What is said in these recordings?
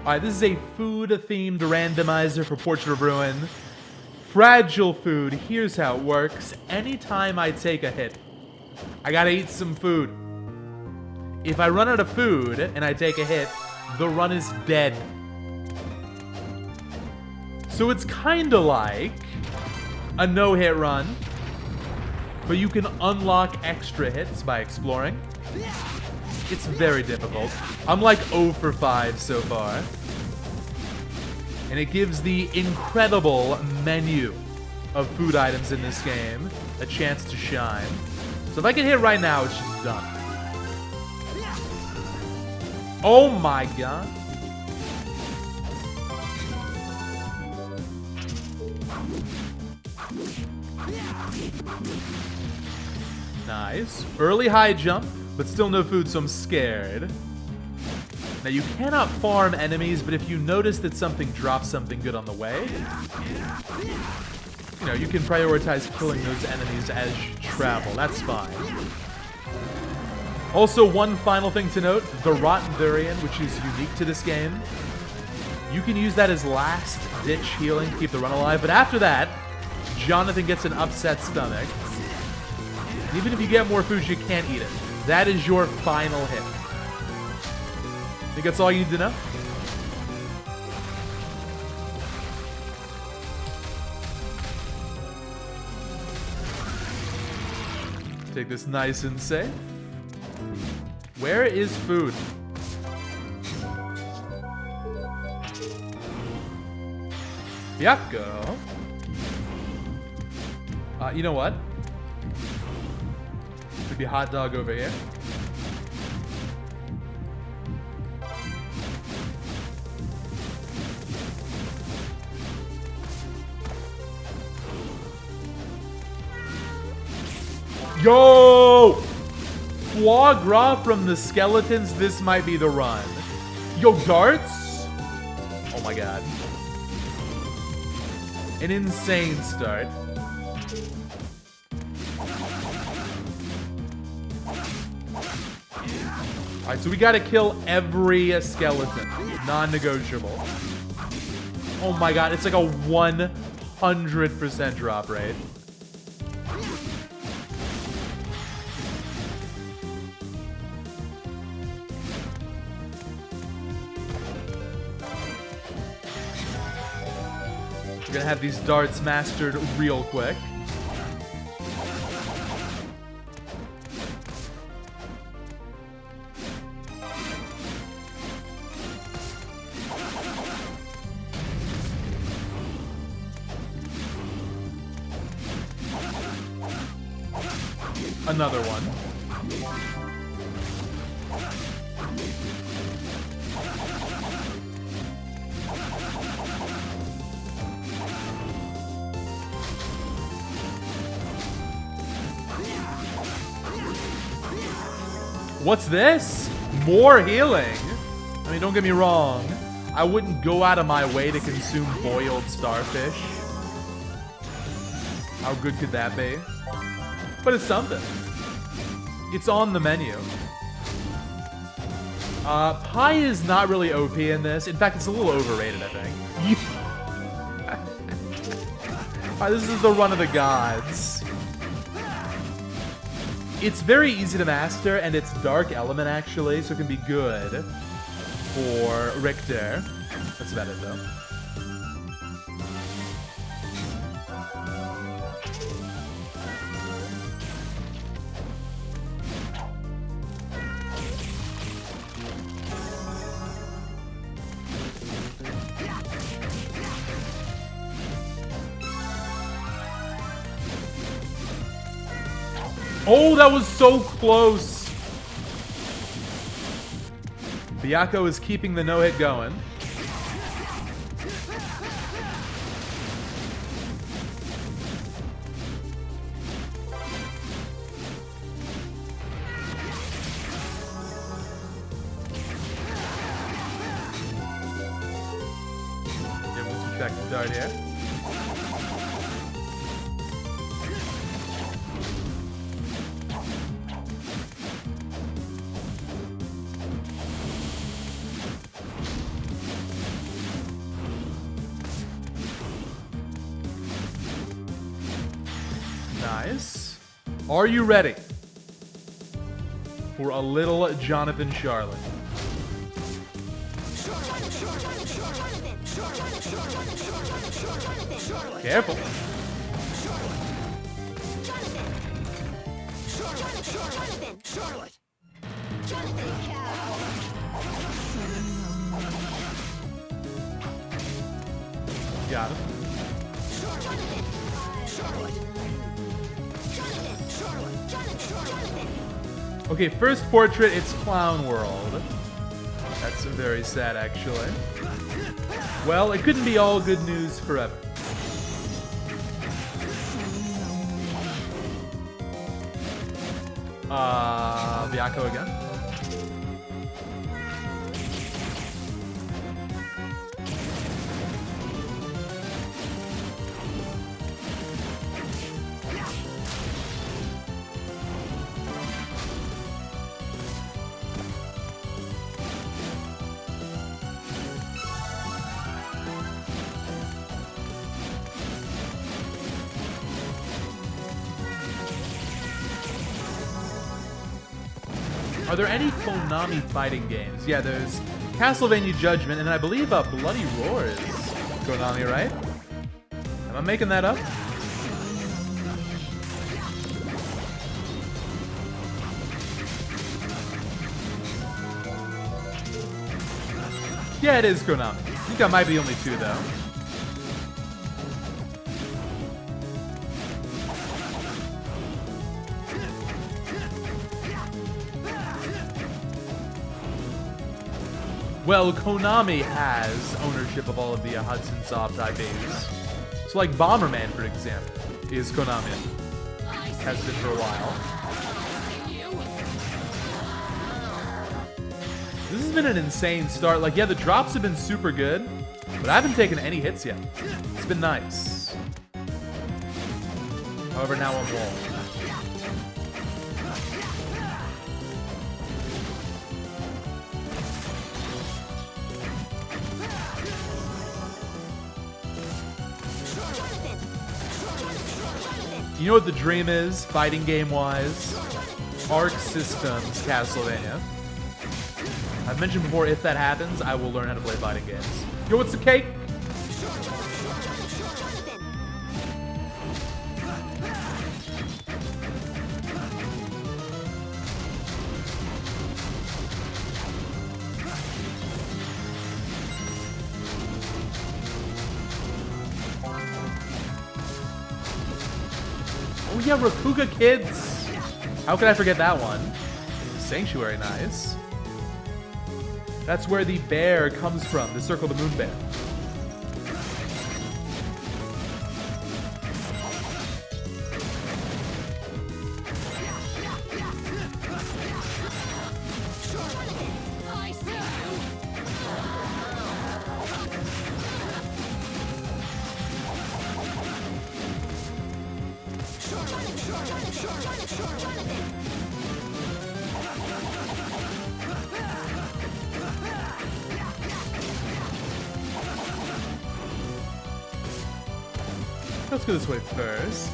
Alright, this is a food-themed randomizer for Portrait of Ruin. Fragile food, here's how it works. Anytime I take a hit, I gotta eat some food. If I run out of food and I take a hit, the run is dead. So it's kinda like a no-hit run, but you can unlock extra hits by exploring. It's very difficult. I'm like 0 for 5 so far. And it gives the incredible menu of food items in this game a chance to shine. So if I get hit right now, it's just done. Oh my god. Nice. Early high jump, but still no food, so I'm scared. Now you cannot farm enemies, but if you notice that something drops something good on the way, you know, you can prioritize killing those enemies as you travel. That's fine. Also, one final thing to note, the Rotten Durian, which is unique to this game, you can use that as last-ditch healing to keep the run alive, but after that, Jonathan gets an upset stomach. Even if you get more food, you can't eat it. That is your final hit. I think that's all you need to know. Take this nice and safe. Where is food? Byakko. You know what? Could be a hot dog over here. Yo! Foie gras from the skeletons, this might be the run. Yo, darts? Oh my god. An insane start. Alright, so we gotta kill every skeleton. Non-negotiable. Oh my god, it's like a 100% drop rate. We're gonna have these darts mastered real quick. Another one. What's this? More healing? I mean, don't get me wrong. I wouldn't go out of my way to consume boiled starfish. How good could that be? But it's something. It's on the menu. Pie is not really OP in this. In fact, it's a little overrated, I think. This is the run of the gods. It's very easy to master, and it's dark element, actually, so it can be good for Richter. That's about it, though. Oh, that was so close. Byakko is keeping the no-hit going. Give us a check to dart here. Are you ready for a little Jonathan Charlotte? Careful. Got him. Okay, first portrait, it's Clown World. That's very sad, actually. Well, it couldn't be all good news forever. Vyako again. Are there any Konami fighting games? Yeah, there's Castlevania Judgment, and I believe Bloody Roar is Konami, right? Am I making that up? Yeah, it is Konami. I think that might be only two, though. Well, Konami has ownership of all of the Hudson Soft IPs. So like Bomberman, for example, is Konami. Has been for a while. This has been an insane start. Like, yeah, the drops have been super good, but I haven't taken any hits yet. It's been nice. However, now I'm wall. You know what the dream is, fighting game-wise? Arc Systems Castlevania. I've mentioned before, if that happens, I will learn how to play fighting games. Yo, what's the cake? Oh yeah, Rakuga Kids! How could I forget that one? Sanctuary, nice. That's where the bear comes from, the Circle the Moon bear. Let's go this way first.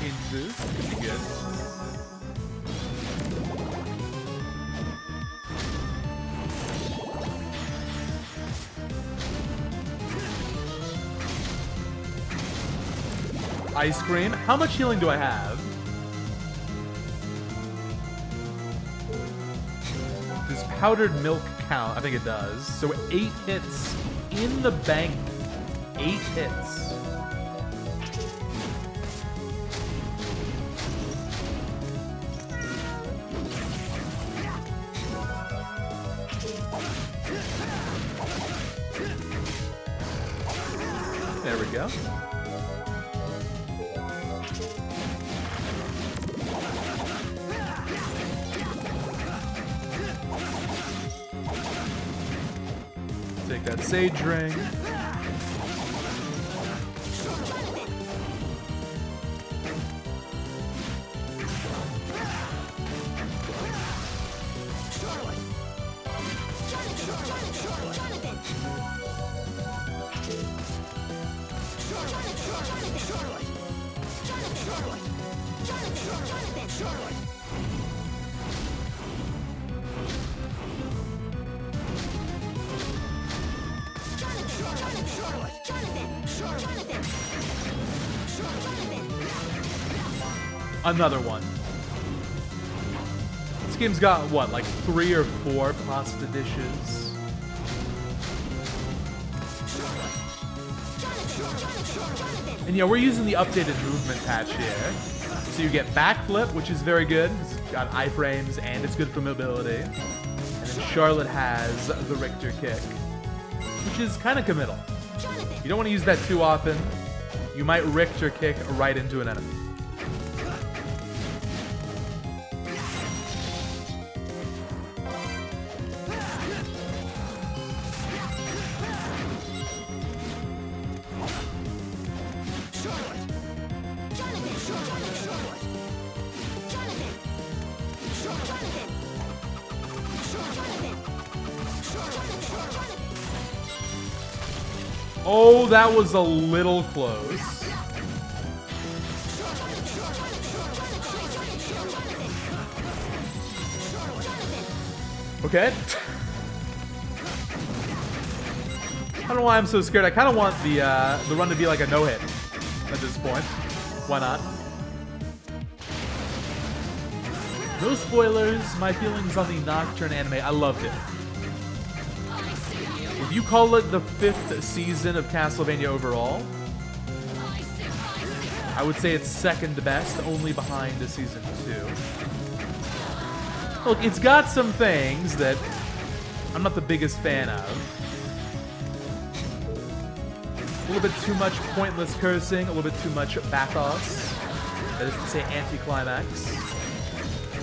Into this, pretty good. Ice cream. How much healing do I have? Does powdered milk count? I think it does. So 8 hits in the bank. 8 hits. There we go. Take that sage ring. Another one. This game's got, what, like 3 or 4 pasta dishes? And yeah, we're using the updated movement patch here. So you get backflip, which is very good. It's got iframes and it's good for mobility. And then Charlotte has the Richter kick, which is kind of committal. You don't want to use that too often. You might Richter kick right into an enemy. Oh, that was a little close. Okay. I don't know why I'm so scared. I kind of want the run to be like a no-hit at this point. Why not? No spoilers. My feelings on the Nocturne anime. I loved it. If you call it the 5th season of Castlevania overall, I would say it's second best, only behind the season 2. Look, it's got some things that I'm not the biggest fan of. A little bit too much pointless cursing, a little bit too much bathos. That is to say, anticlimax.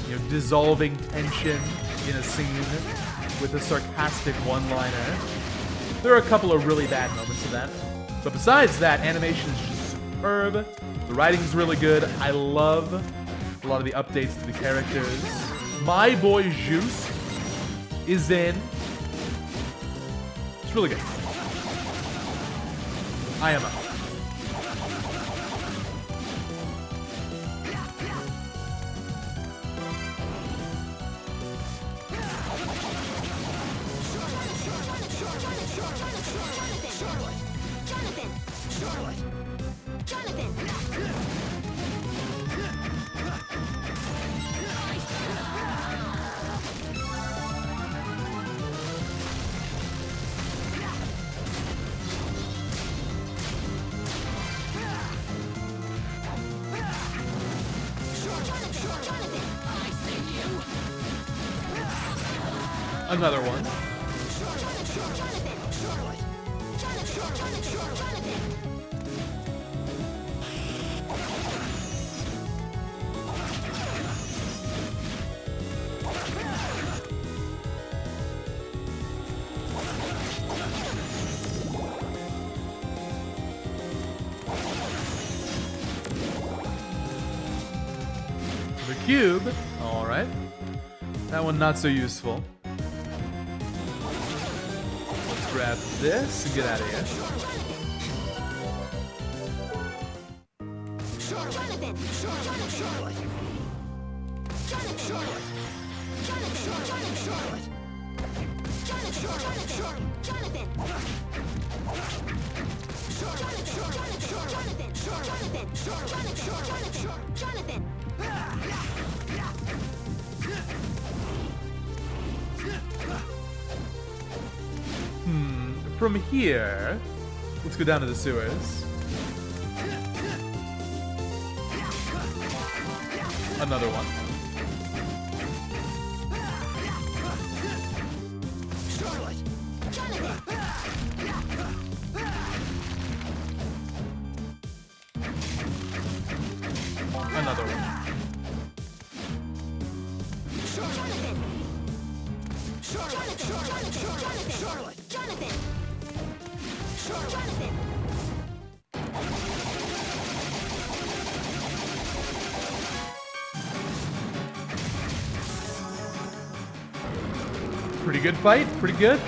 You know, dissolving tension in a scene with a sarcastic one-liner. There are a couple of really bad moments of that. But besides that, animation is just superb. The writing's really good. I love a lot of the updates to the characters. My boy Juice is in. It's really good. I am up. Another one. The cube. All right. That one not so useful. Grab this and get out of here. From here, let's go down to the sewers. Another one. Another one. Pretty good fight, pretty good.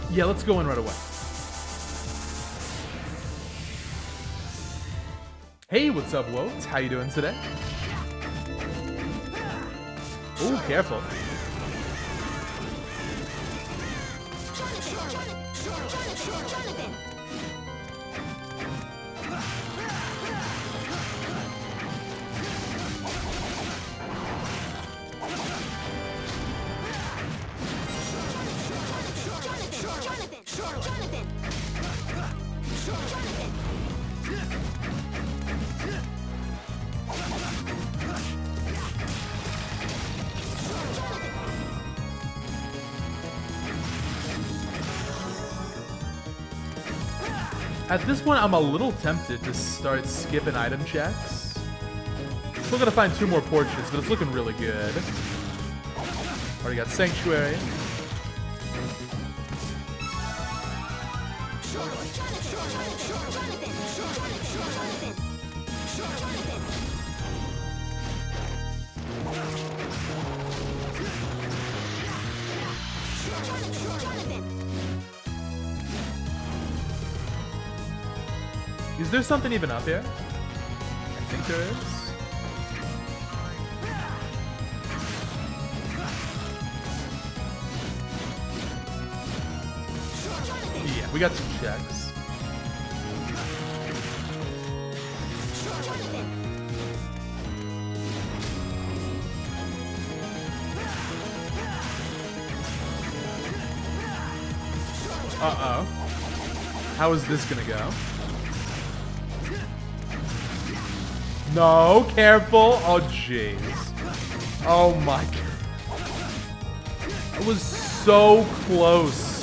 Yeah, let's go in right away. Hey, what's up, Woats? How you doing today? Oh, careful. At this point, I'm a little tempted to start skipping item checks. Still gotta find 2 more portraits, but it's looking really good. Already got Sanctuary. Is there something even up here? I think there is. Yeah, we got some checks. Uh-oh. How is this gonna go? No, careful. Oh, jeez. Oh, my God. It was so close.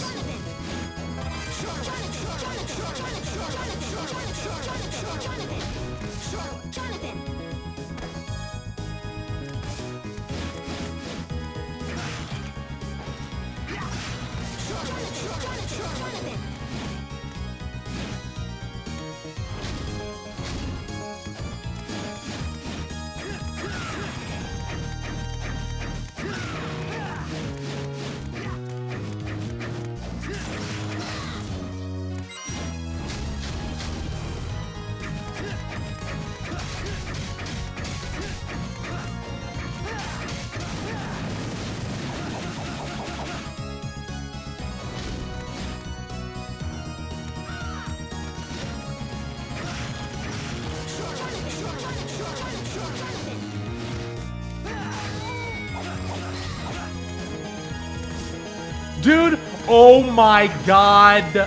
Dude, oh my God.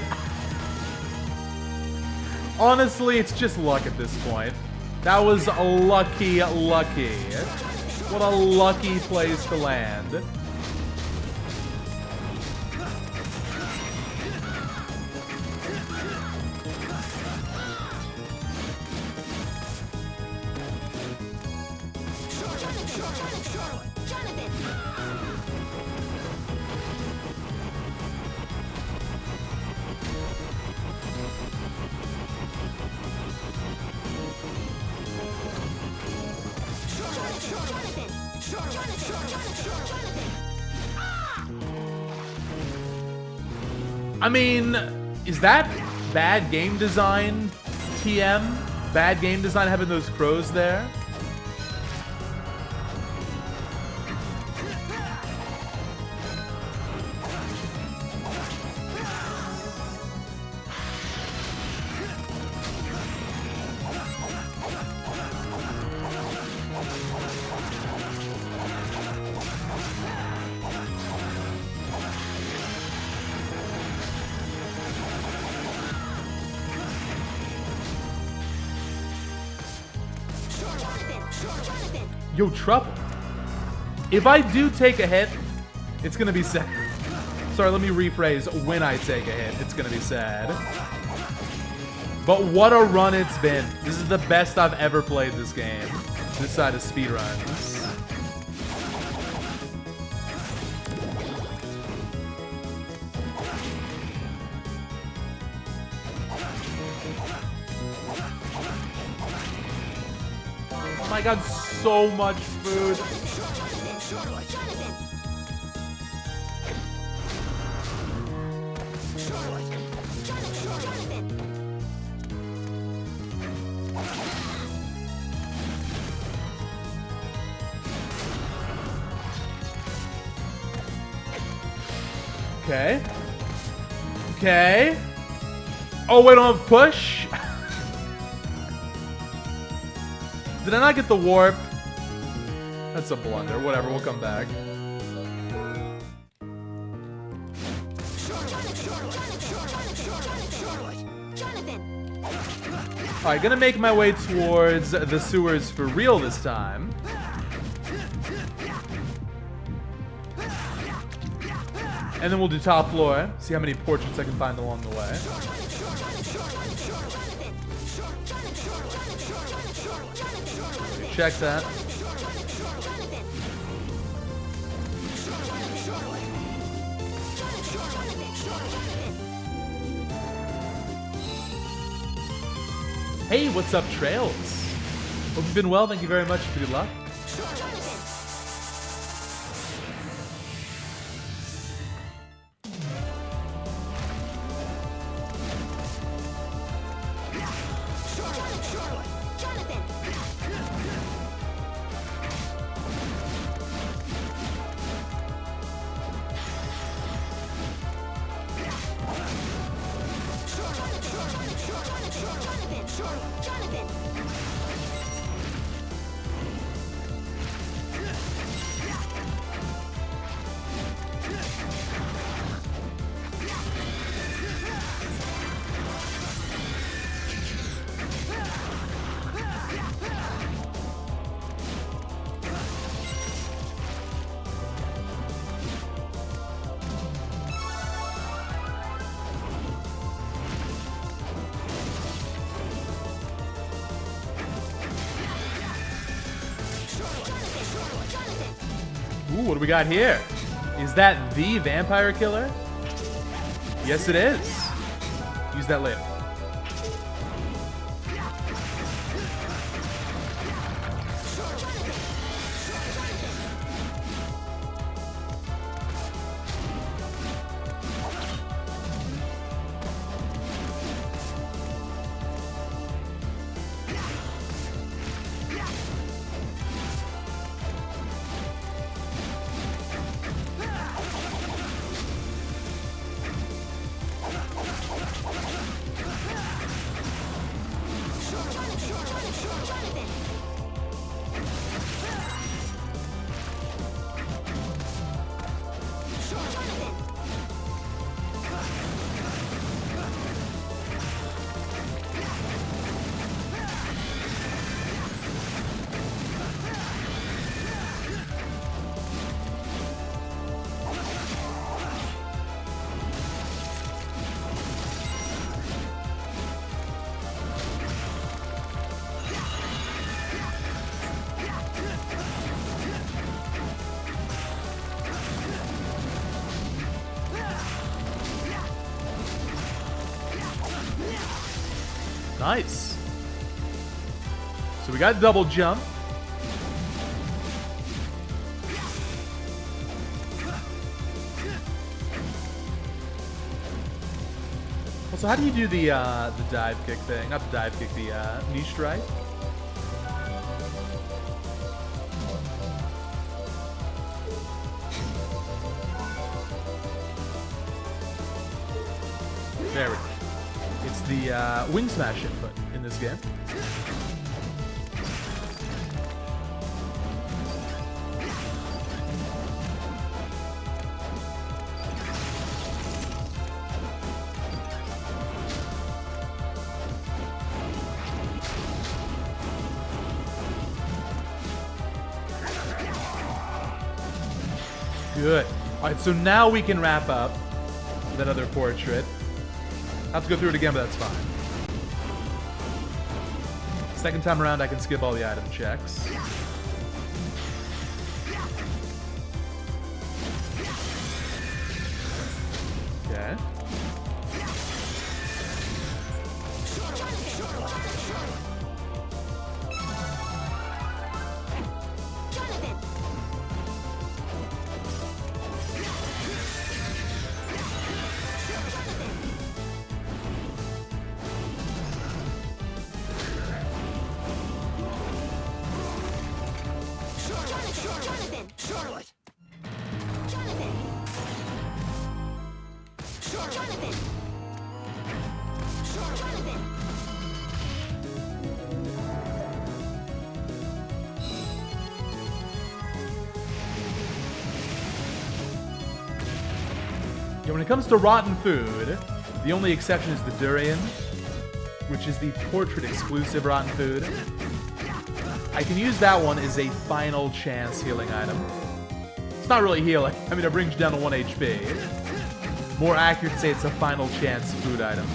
Honestly, it's just luck at this point. That was lucky. What a lucky place to land. I mean, is that bad game design, TM? Bad game design having those crows there? Yo, trouble. If I do take a hit, it's gonna be sad. Sorry, let me rephrase. When I take a hit, it's gonna be sad. But what a run it's been. This is the best I've ever played this game. This side of speedruns. Oh my god, so much food. Okay. Okay. Oh, wait, I don't have push? Did I not get the warp? That's a blunder. Whatever, we'll come back. Alright, gonna make my way towards the sewers for real this time. And then we'll do top floor. See how many portraits I can find along the way. Check that. Hey, what's up, Trails? Hope you've been well. Thank you very much. Good luck. Ooh, what do we got here? Is that the vampire killer? Yes, it is. Use that later. Nice. So we got double jump. Also, how do you do the dive kick thing? Not the dive kick, the knee strike. There we go. It's the wing smash input in this game. Good. All right, so now we can wrap up that other portrait. I have to go through it again, but that's fine. Second time around, I can skip all the item checks. Okay. Yeah, when it comes to rotten food, the only exception is the durian, which is the portrait exclusive rotten food. I can use that one as a final chance healing item. It's not really healing. I mean, it brings you down to 1 HP. More accurate to say it's a final chance food item.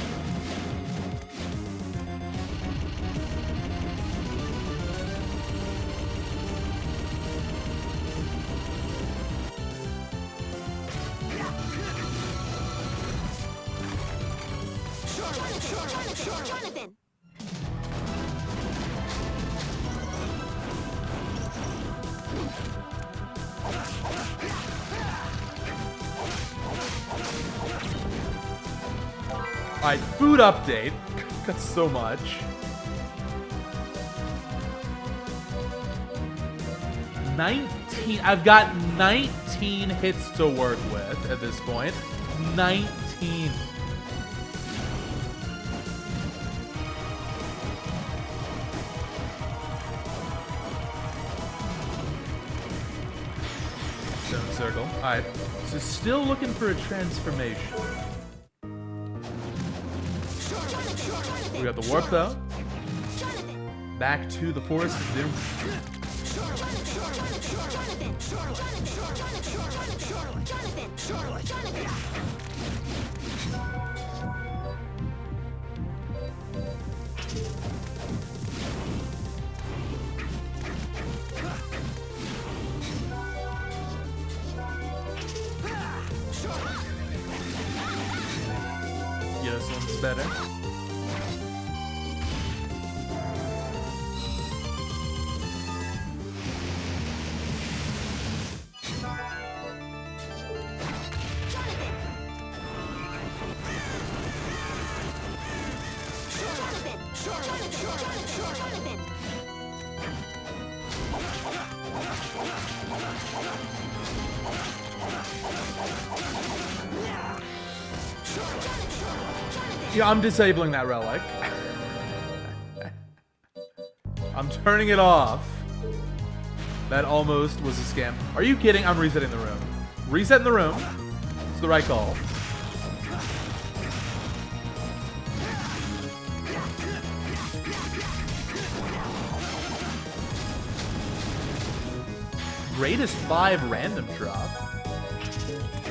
Alright, food update. Got so much. 19. I've got 19 hits to work with at this point. 19. Stone circle. Alright, so still looking for a transformation. We got the warp though. Back to the forest of doom. Yeah, this one's better. Yeah, I'm disabling that relic. I'm turning it off. That almost was a scam. Are you kidding? I'm resetting the room. Resetting the room. It's the right call. Greatest 5 random drop.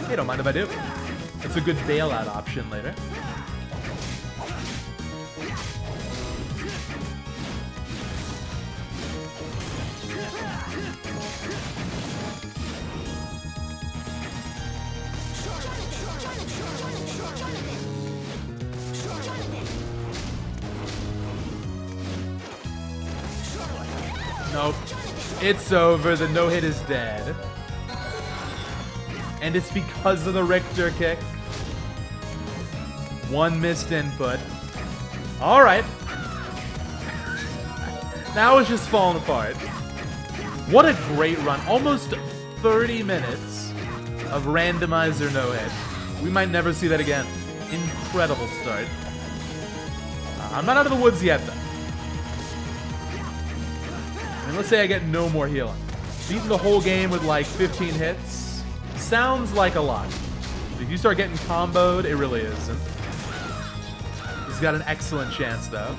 Hey, don't mind if I do. It's a good bailout option later. Nope. It's over. The no-hit is dead. And it's because of the Richter kick. One missed input. Alright. Now it's just falling apart. What a great run. Almost 30 minutes of randomizer no-hit. We might never see that again. Incredible start. I'm not out of the woods yet, though. And let's say I get no more healing. Beating the whole game with like 15 hits sounds like a lot. If you start getting comboed, it really isn't. He's got an excellent chance, though.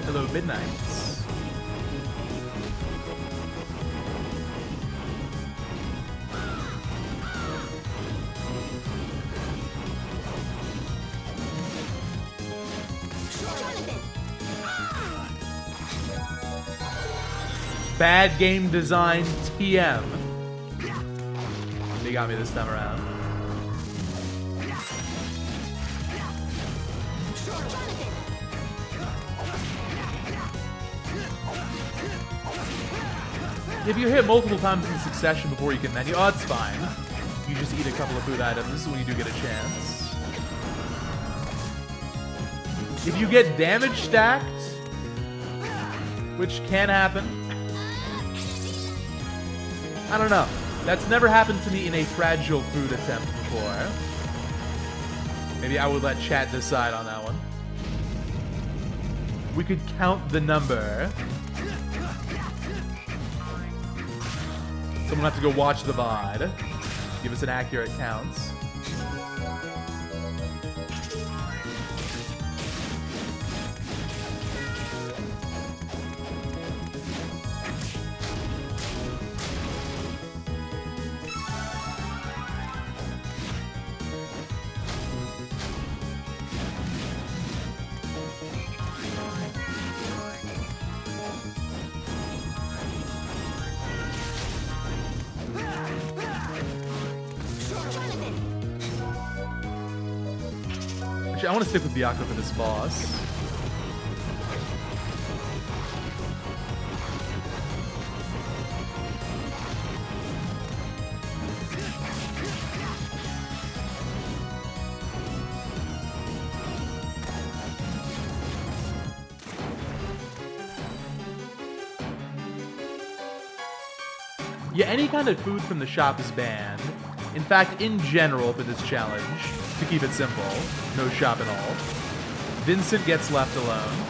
Hello, Midnights. Bad game design TM. They got me this time around. If you hit multiple times in succession before you can menu, oh, it's fine. You just eat a couple of food items when you do get a chance. If you get damage stacked, which can happen, I don't know. That's never happened to me in a fragile food attempt before. Maybe I would let chat decide on that one. We could count the number. Someone will have to go watch the VOD. Give us an accurate count. I want to stick with Byakuya for this boss. Yeah, any kind of food from the shop is banned. In fact, in general for this challenge, to keep it simple, no shop at all. Vincent gets left alone.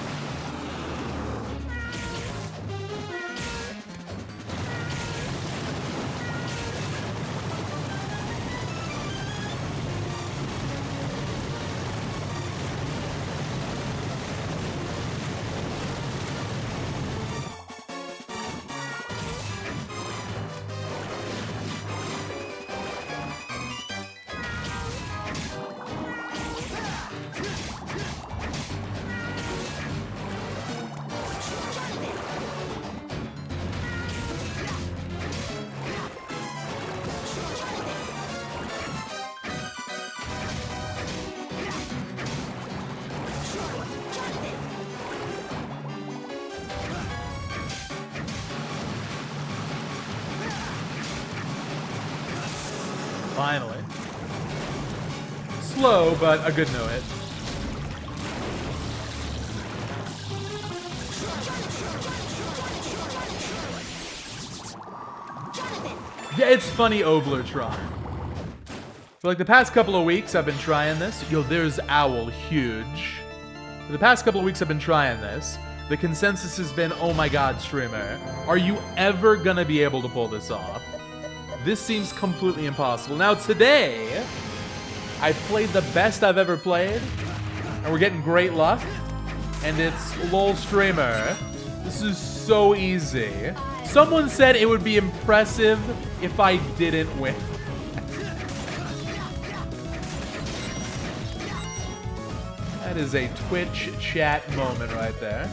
Finally. Slow, but a good no-hit. Yeah, it's funny, Oblertron. For like the past couple of weeks, I've been trying this. Yo, there's Owl, huge. For the past couple of weeks, I've been trying this. The consensus has been, oh my god, streamer, are you ever gonna be able to pull this off? This seems completely impossible. Now today, I played the best I've ever played, and we're getting great luck, and it's LOL streamer. This is so easy. Someone said it would be impressive if I didn't win. That is a Twitch chat moment right there.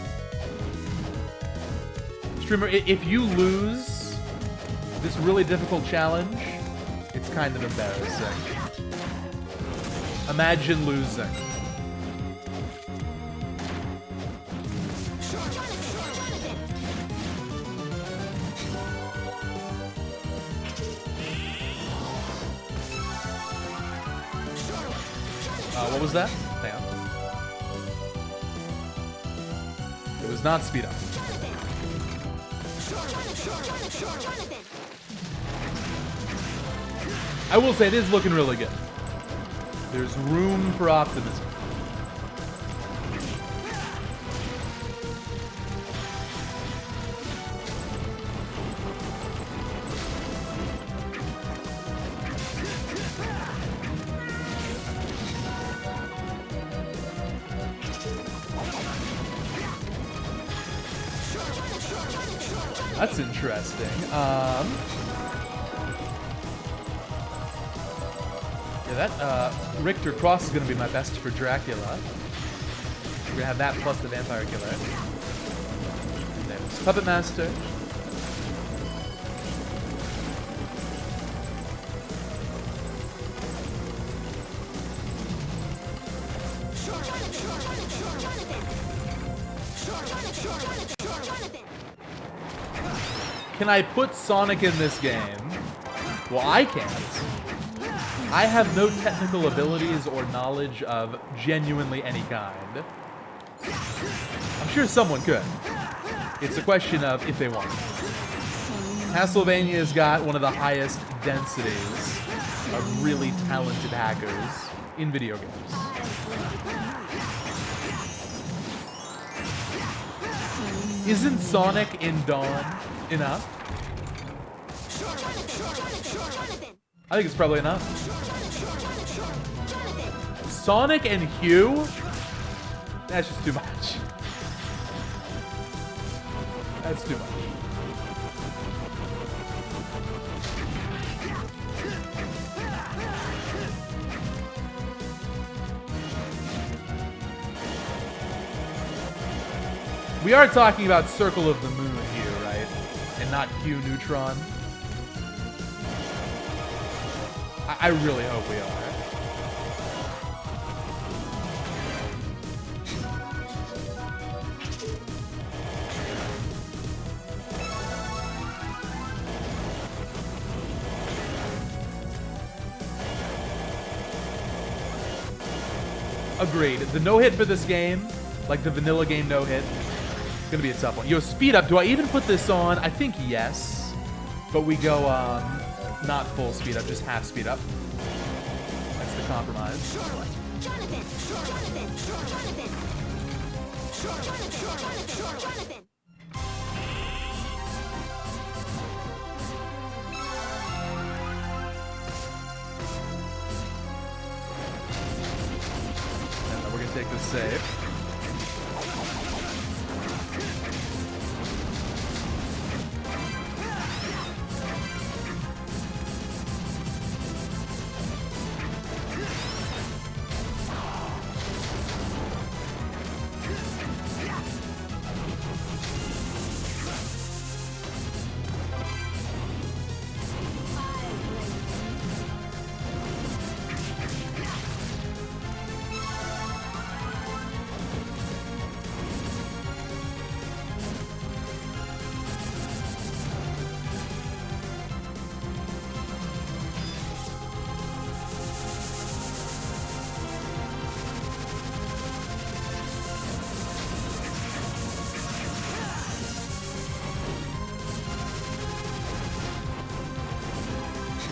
Streamer, if you lose this really difficult challenge, it's kind of embarrassing. Imagine losing. What was that? Hang on. It was not speed up. I will say it is looking really good. There's room for optimism. That's interesting. Yeah, that Richter Cross is going to be my best for Dracula. We're going to have that plus the Vampire Killer. There's Puppet Master. Can I put Sonic in this game? Well, I can't. I have no technical abilities or knowledge of genuinely any kind. I'm sure someone could. It's a question of if they want. Castlevania's got one of the highest densities of really talented hackers in video games. Isn't Sonic in Dawn enough? I think it's probably enough. Sonic and Hugh? That's just too much. That's too much. We are talking about Circle of the Moon here, right? And not Hugh Neutron. I really hope we are. Agreed. The no-hit for this game, like the vanilla game no-hit, gonna be a tough one. Yo, speed up. Do I even put this on? I think yes. But we go, not full speed up, just half speed up. That's the compromise. And we're gonna take this save.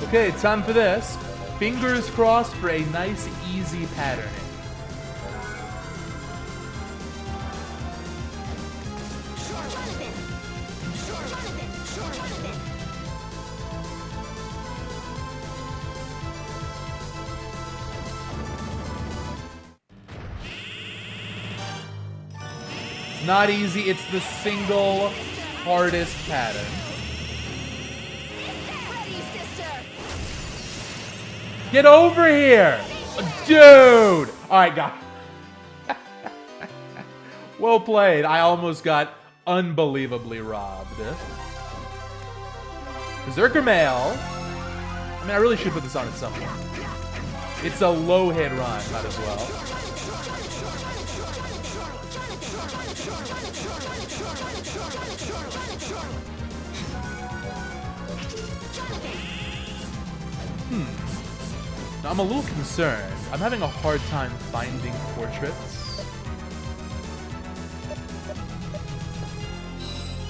Okay, time for this. Fingers crossed for a nice, easy patterning. It's not easy, it's the single hardest pattern. Get over here! Dude! Alright, guys. Well played. I almost got unbelievably robbed. Berserker Mail. I mean, I really should put this on at some point. It's a low hit run, might as well. Now, I'm a little concerned. I'm having a hard time finding portraits.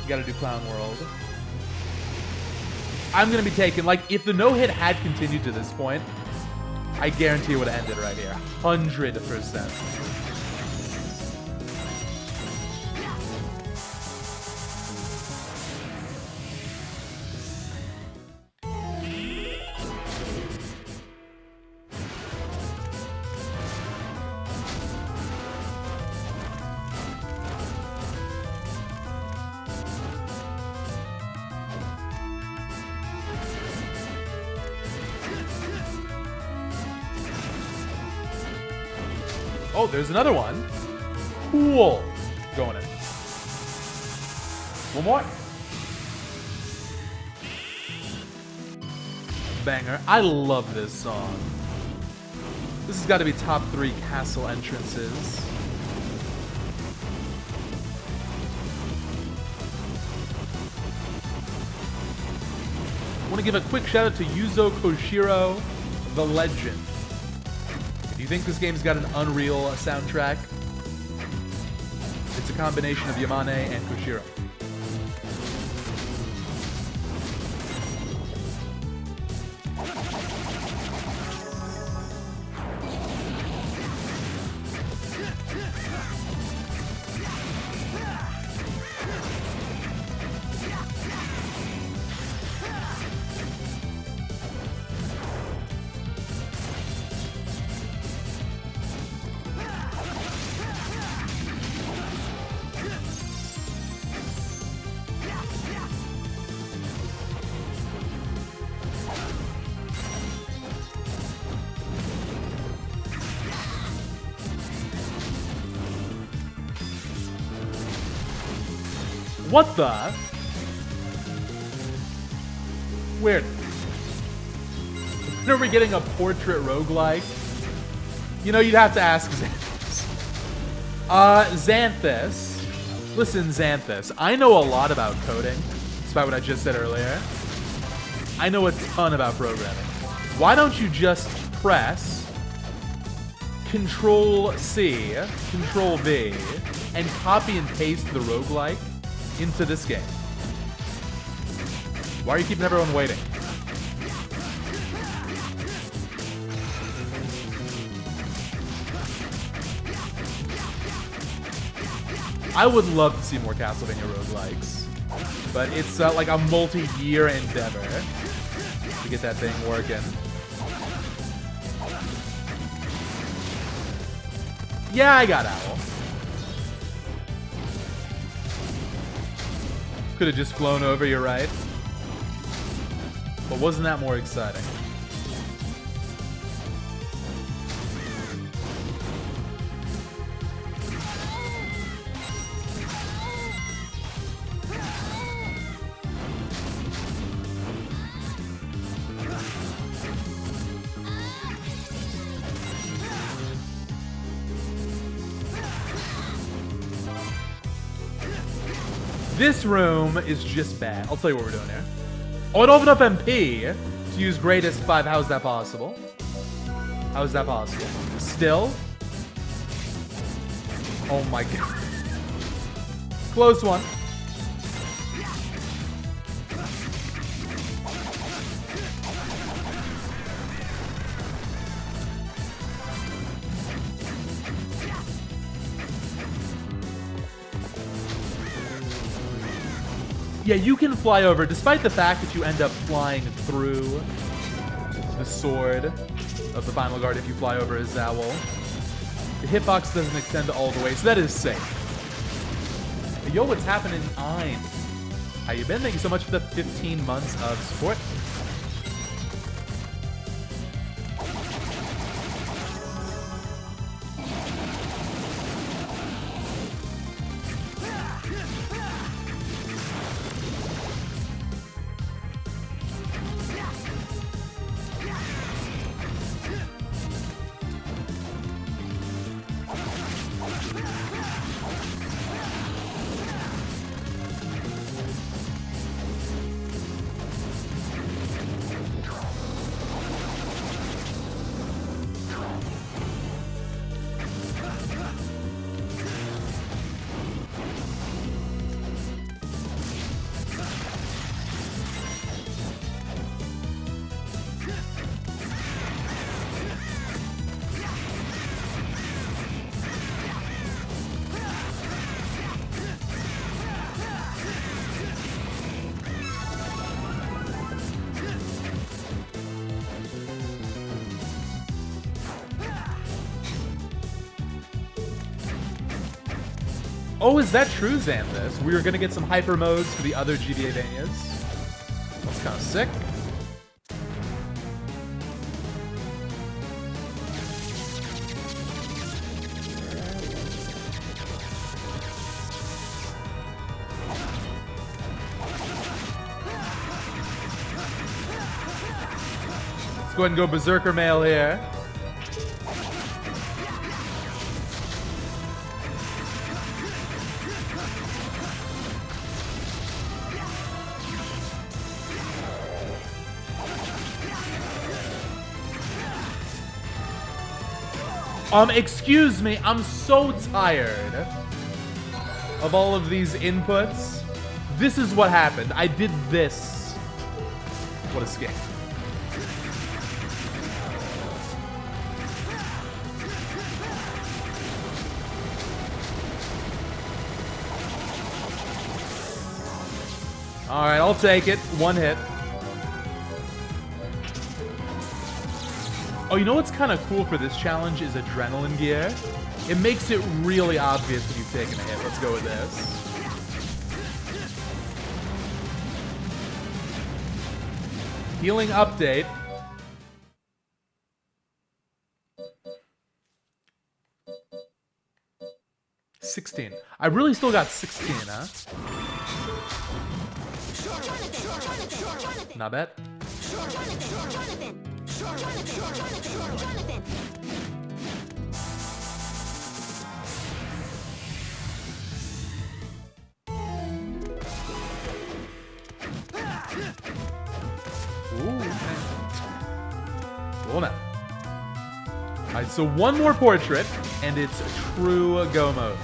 You gotta do Clown World. I'm gonna be taken, like, if the no-hit had continued to this point, I guarantee it would have ended right here. 100%. Oh, there's another one. Cool. Going in. One more. Banger. I love this song. This has got to be top 3 castle entrances. want to give a quick shout out to Yuzo Koshiro, the legend. If you think this game's got an unreal soundtrack, it's a combination of Yamane and Koshiro. What the? Weird. When are we getting a portrait roguelike? You know, you'd have to ask Xanthus. Xanthus. Listen, Xanthus. I know a lot about coding, despite what I just said earlier. I know a ton about programming. Why don't you just press Control-C, Control-V, and copy and paste the roguelike into this game? Why are you keeping everyone waiting? I would love to see more Castlevania roguelikes, but it's like a multi-year endeavor to get that thing working. Yeah, I got Owl. Could have just flown over, you're right. But wasn't that more exciting? This room is just bad. I'll tell you what we're doing here. Oh, I don't have enough MP to use greatest 5. How is that possible? How is that possible? Still? Oh my god. Close one. Yeah, you can fly over, despite the fact that you end up flying through the sword of the final guard if you fly over his owl. The hitbox doesn't extend all the way, so that is safe. But yo, what's happening, Ein? How you been? Thank you so much for the 15 months of support. Oh, is that true, Xanthus? We were gonna get some hyper modes for the other GBA Vanias. That's kind of sick. Let's go ahead and go Berserker Mail here. Excuse me, I'm so tired of all of these inputs. This is what happened. I did this. What a skip. Alright, I'll take it. One hit. Oh, you know what's kind of cool for this challenge is adrenaline gear. It makes it really obvious when you've taken a hit. Let's go with this. Healing update. $16. I really still got 16, huh? Not bad. Ooh. Cool now. Alright, so one more portrait, and it's true go mode.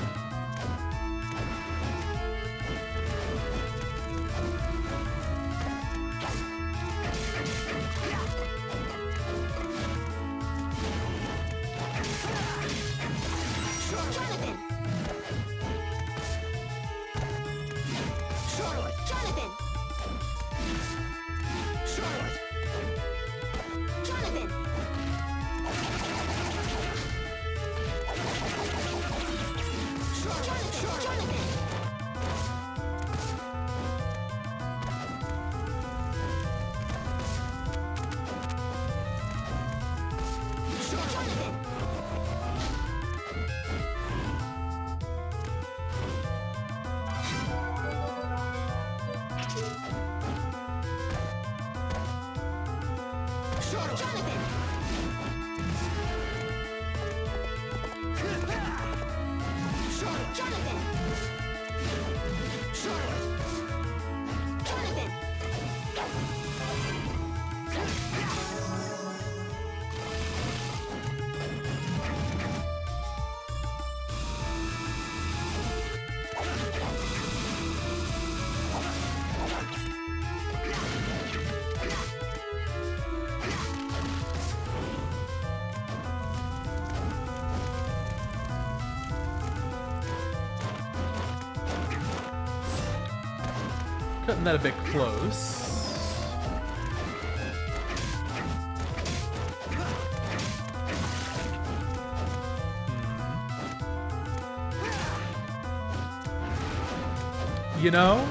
Cutting that a bit close. You know,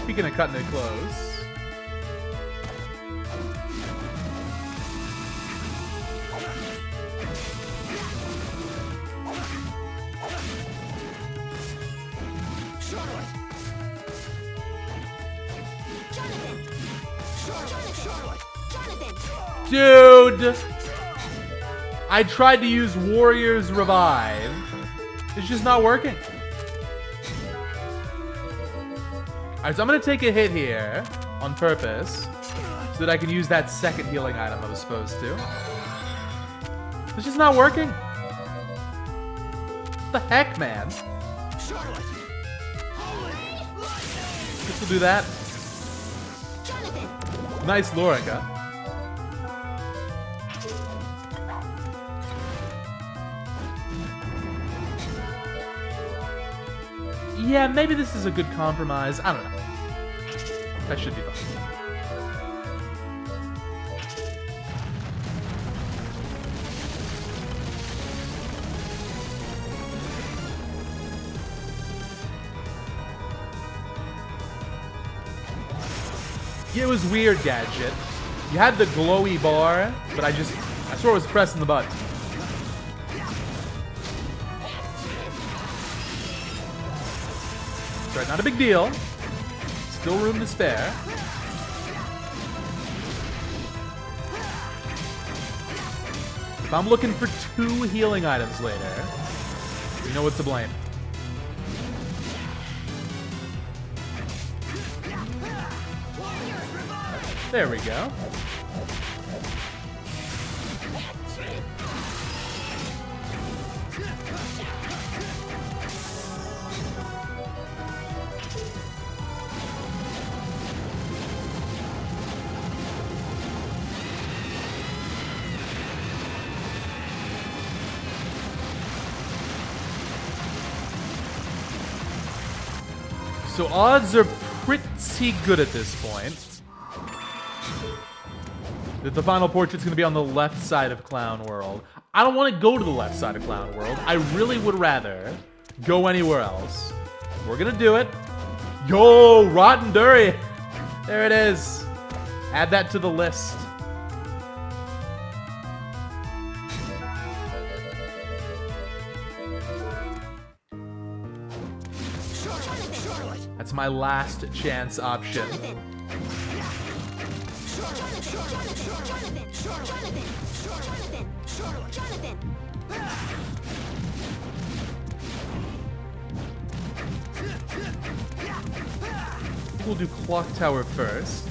speaking of cutting it close. Dude! I tried to use Warrior's Revive. It's just not working. Alright, so I'm gonna take a hit here on purpose so that I can use that second healing item I was supposed to. It's just not working. What the heck, man? This will do that. Nice Lorica. Yeah, maybe this is a good compromise. I don't know. That should be fine. Yeah, it was weird, Gadget. You had the glowy bar, but I swear I was pressing the button. Sorry, not a big deal. Still room to spare. If I'm looking for 2 healing items later, you know what to blame. There we go. So odds are pretty good at this point. That the final portrait's gonna be on the left side of Clown World. I don't want to go to the left side of Clown World. I really would rather go anywhere else. We're gonna do it. Yo, Rotten Durian. There it is. Add that to the list. That's my last chance option. We'll do Clock Tower first.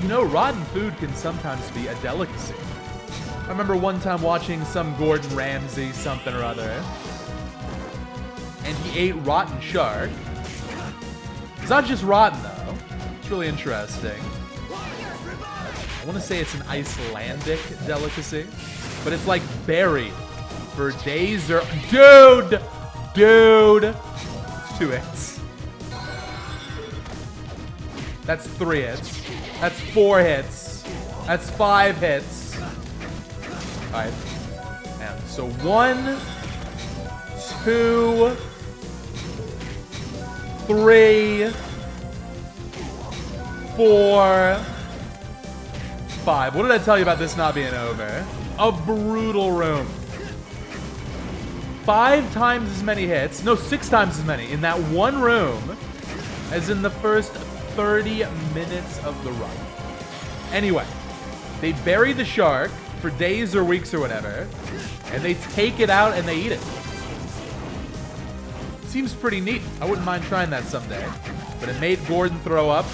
You know, rotten food can sometimes be a delicacy. I remember one time watching some Gordon Ramsay something or other, and he ate rotten shark. It's not just rotten, though. It's really interesting. I want to say it's an Icelandic delicacy, but it's like buried for days or... Dude! It's 2 hits. That's 3 hits. That's 4 hits. That's 5 hits. Alright. And so 1, 2, 3, 4, 5. What did I tell you about this not being over? A brutal room. 5 times as many hits. No, 6 times as many in that one room as in the first 30 minutes of the run. Anyway, they bury the shark for days or weeks or whatever, and they take it out and they eat it. Seems pretty neat. I wouldn't mind trying that someday. But it made Gordon throw up.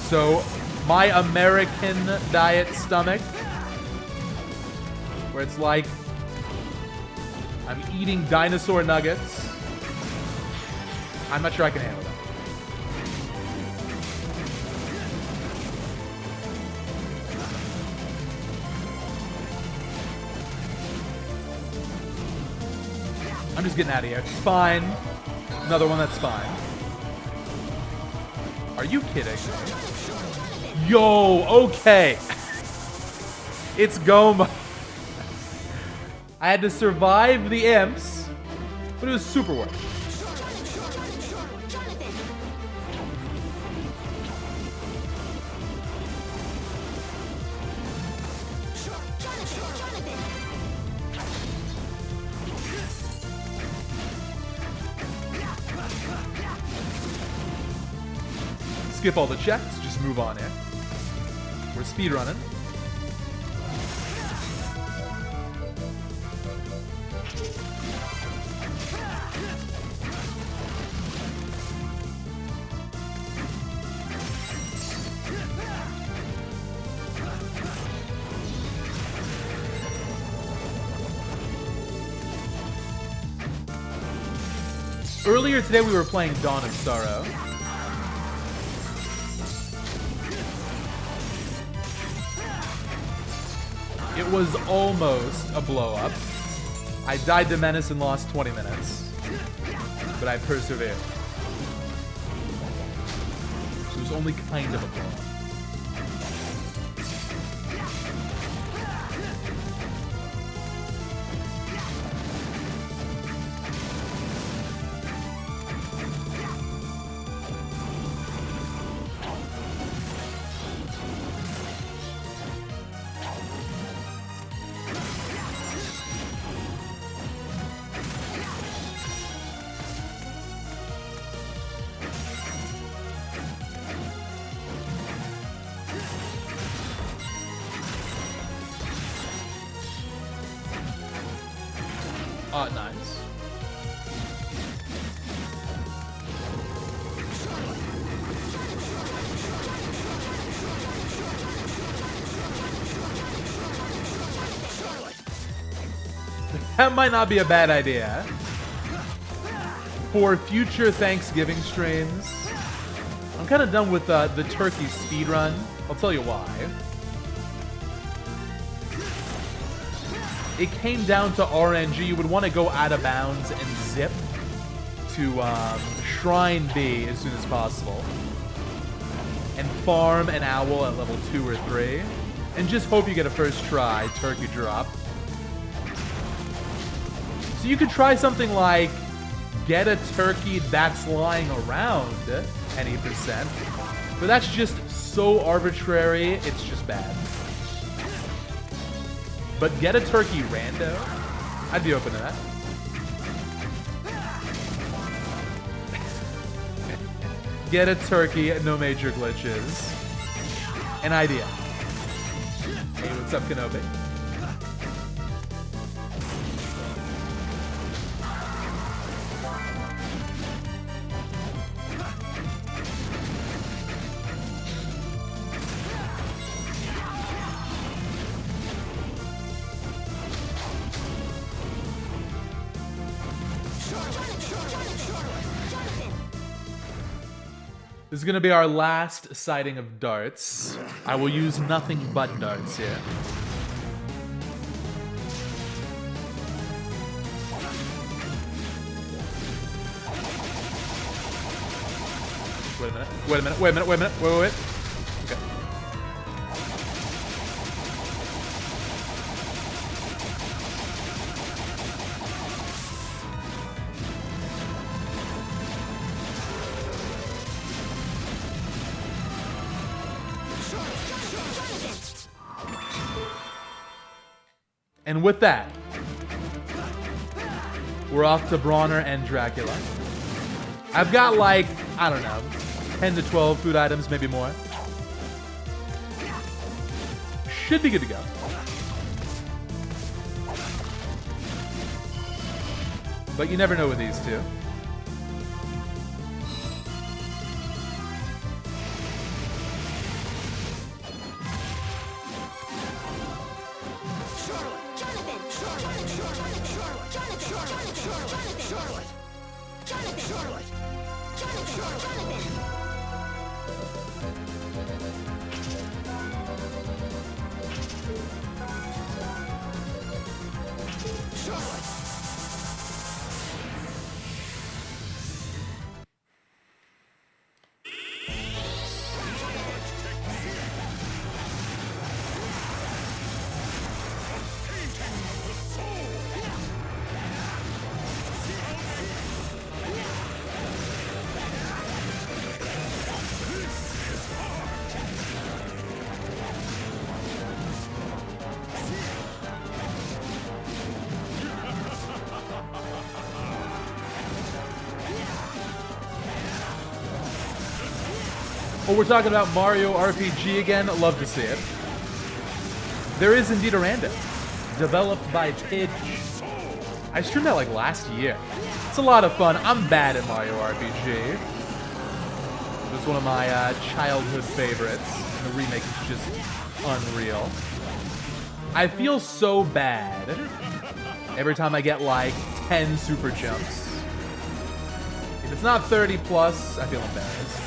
So, my American diet stomach, where it's like I'm eating dinosaur nuggets, I'm not sure I can handle that. I'm just getting out of here. It's fine. Another one that's fine. Are you kidding me? Yo, okay. It's Goma. I had to survive the imps, but it was super worth it. Skip all the checks, just move on in. We're speedrunning. Earlier today we were playing Dawn of Sorrow. It was almost a blow-up. I died to Menace and lost 20 minutes. But I persevered. So it was only kind of a blow-up. Oh, nice. That might not be a bad idea. For future Thanksgiving streams, I'm kind of done with the turkey speedrun. I'll tell you why. It came down to RNG. You would want to go out of bounds and zip to Shrine B as soon as possible. And farm an owl at level 2 or 3. And just hope you get a first try turkey drop. So you could try something like get a turkey that's lying around any percent. But that's just so arbitrary, it's just bad. But get a turkey rando, I'd be open to that. Get a turkey, no major glitches. An idea. Hey, what's up, Kenobi? This is going to be our last sighting of darts. I will use nothing but darts here. Wait a minute. Wait a minute. Wait a minute. Wait a minute. Wait, wait, wait. Okay. And with that, we're off to Bronner and Dracula. I've got like, I don't know, 10 to 12 food items, maybe more. Should be good to go. But you never know with these two. Oh, we're talking about Mario RPG again. Love to see it. There is indeed a Rando, developed by Pidge. I streamed that like last year. It's a lot of fun. I'm bad at Mario RPG. It was one of my childhood favorites. The remake is just unreal. I feel so bad every time I get like 10 super jumps. If it's not 30 plus, I feel embarrassed.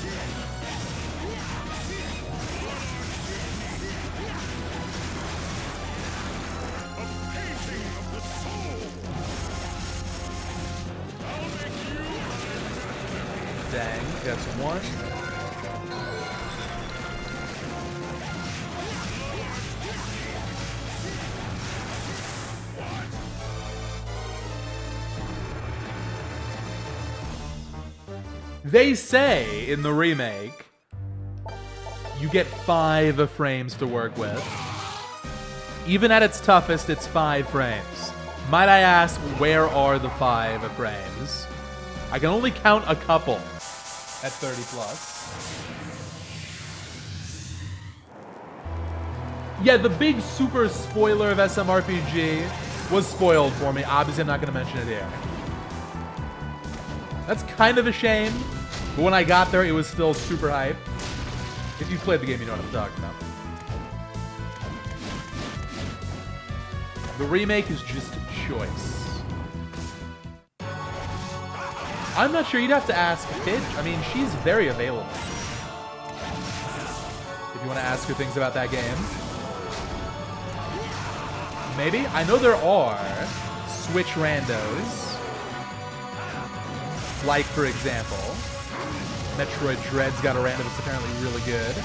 Dang, that's one. They say in the remake, you get 5 frames to work with. Even at its toughest, it's 5 frames. Might I ask, where are the 5 frames? I can only count a couple at 30 plus. Yeah, the big super spoiler of SMRPG was spoiled for me. Obviously, I'm not going to mention it here. That's kind of a shame, but when I got there, it was still super hype. If you played the game, you know what I'm talking about. The remake is just choice. I'm not sure. You'd have to ask Pidge. I mean, she's very available. If you want to ask her things about that game. Maybe? I know there are Switch randos. Like, for example, Metroid Dread's got a rando that's apparently really good.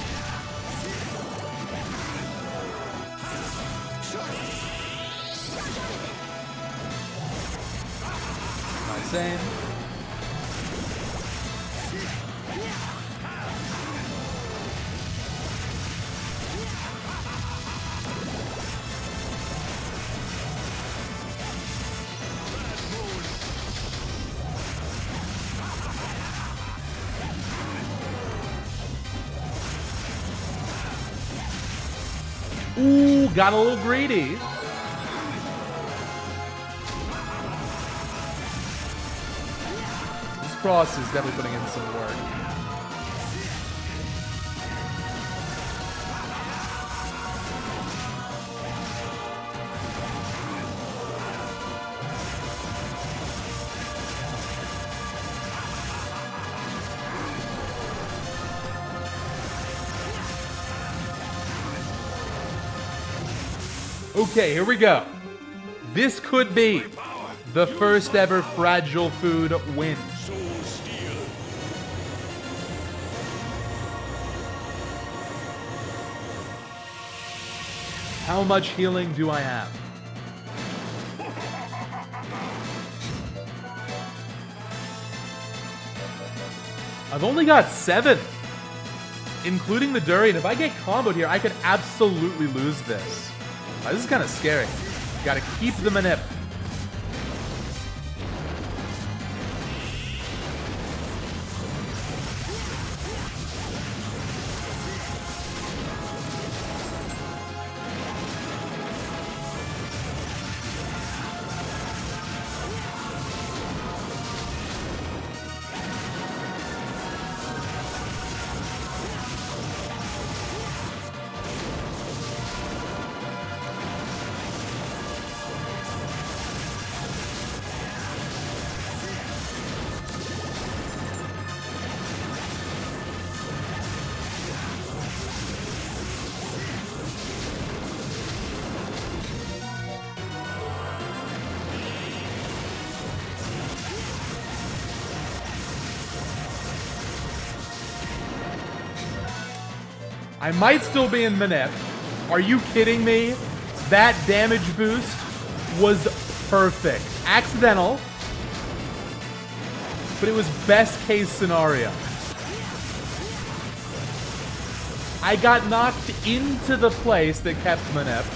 Not the same. Ooh, got a little greedy. This cross is definitely putting in some work. Okay, here we go. This could be the first ever Fragile Food win. How much healing do I have? I've only got 7, including the Durian. If I get comboed here, I could absolutely lose this. This is kind of scary. Gotta keep the manip. I might still be in Manip. Are you kidding me? That damage boost was perfect. Accidental, but it was best case scenario. I got knocked into the place that kept Manip.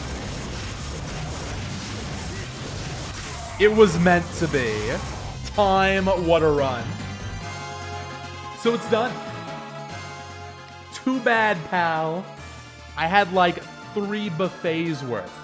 It was meant to be. Time, what a run. So it's done. Too bad, pal. I had like 3 buffets worth.